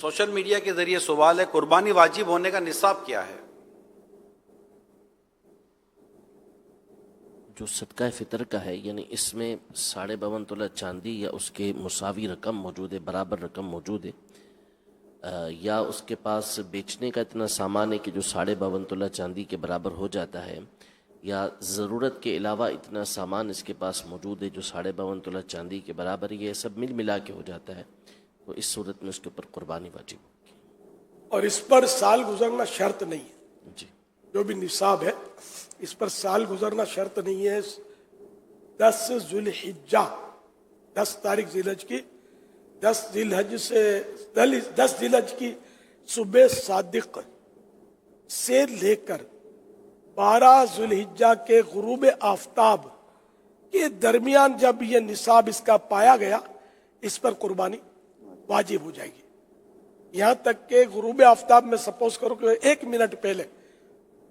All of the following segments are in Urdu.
سوشل میڈیا کے ذریعے سوال ہے قربانی واجب ہونے کا نصاب کیا ہے؟ جو صدقہ فطر کا ہے یعنی اس میں 52.5 تولہ چاندی یا اس کے مساوی رقم موجود ہے، برابر رقم موجود ہے، یا اس کے پاس بیچنے کا اتنا سامان ہے کہ جو 52.5 تولہ چاندی کے برابر ہو جاتا ہے، یا ضرورت کے علاوہ اتنا سامان اس کے پاس موجود ہے جو 52.5 تولہ چاندی کے برابر، یہ سب مل ملا کے ہو جاتا ہے، تو اس صورت میں اس کے اوپر قربانی واجب ہوگی۔ اور اس پر سال گزرنا شرط نہیں ہے، جی جو بھی نصاب ہے اس پر سال گزرنا شرط نہیں ہے۔ 10 ذوالحجہ، 10 تاریخ ذی الحج کی، 10 ذی الحج سے 10 ذی الحج کی صبح صادق سے لے کر 12 ذوالحجہ کے غروب آفتاب کے درمیان جب یہ نصاب اس کا پایا گیا، اس پر قربانی واجب ہو جائے گی۔ یہاں تک کہ غروب آفتاب میں سپوز کرو کہ 1 منٹ پہلے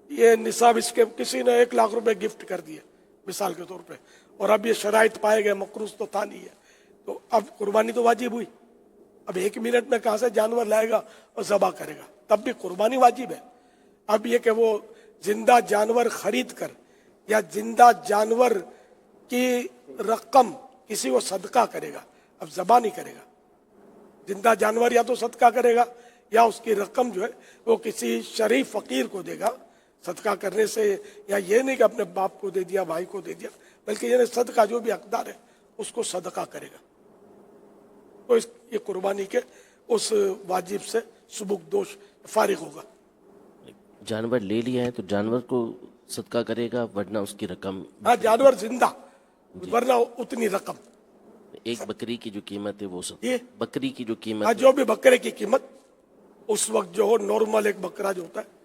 یہ نصاب اس کے کسی نے 1 لاکھ روپے گفٹ کر دیے مثال کے طور پہ، اور اب یہ شرائط پائے گئے، مقروض تو تھا نہیں ہے، تو اب قربانی تو واجب ہوئی۔ اب 1 منٹ میں کہاں سے جانور لائے گا اور ذبح کرے گا، تب بھی قربانی واجب ہے۔ اب یہ کہ وہ زندہ جانور خرید کر یا زندہ جانور کی رقم کسی کو صدقہ کرے گا، اب ذبح نہیں کرے گا۔ زندہ جانور یا تو صدقہ کرے گا یا اس کی رقم جو ہے وہ کسی شریف فقیر کو دے گا۔ صدقہ کرنے سے یا یہ نہیں کہ اپنے باپ کو دے دیا، بھائی کو دے دیا، بلکہ یہ صدقہ جو بھی حقدار ہے اس کو صدقہ کرے گا، تو یہ قربانی کے اس واجب سے سبکدوش فارغ ہوگا۔ جانور لے لیا ہے تو جانور کو صدقہ کرے گا، ورنہ اس کی رقم، ہاں جانور زندہ، ورنہ اتنی رقم، ایک بکری کی جو قیمت ہے وہ یہ بکری کی جو قیمت ہاں ہے، جو بھی بکرے کی قیمت اس وقت جو ہو، نارمل ایک بکرا جو ہوتا ہے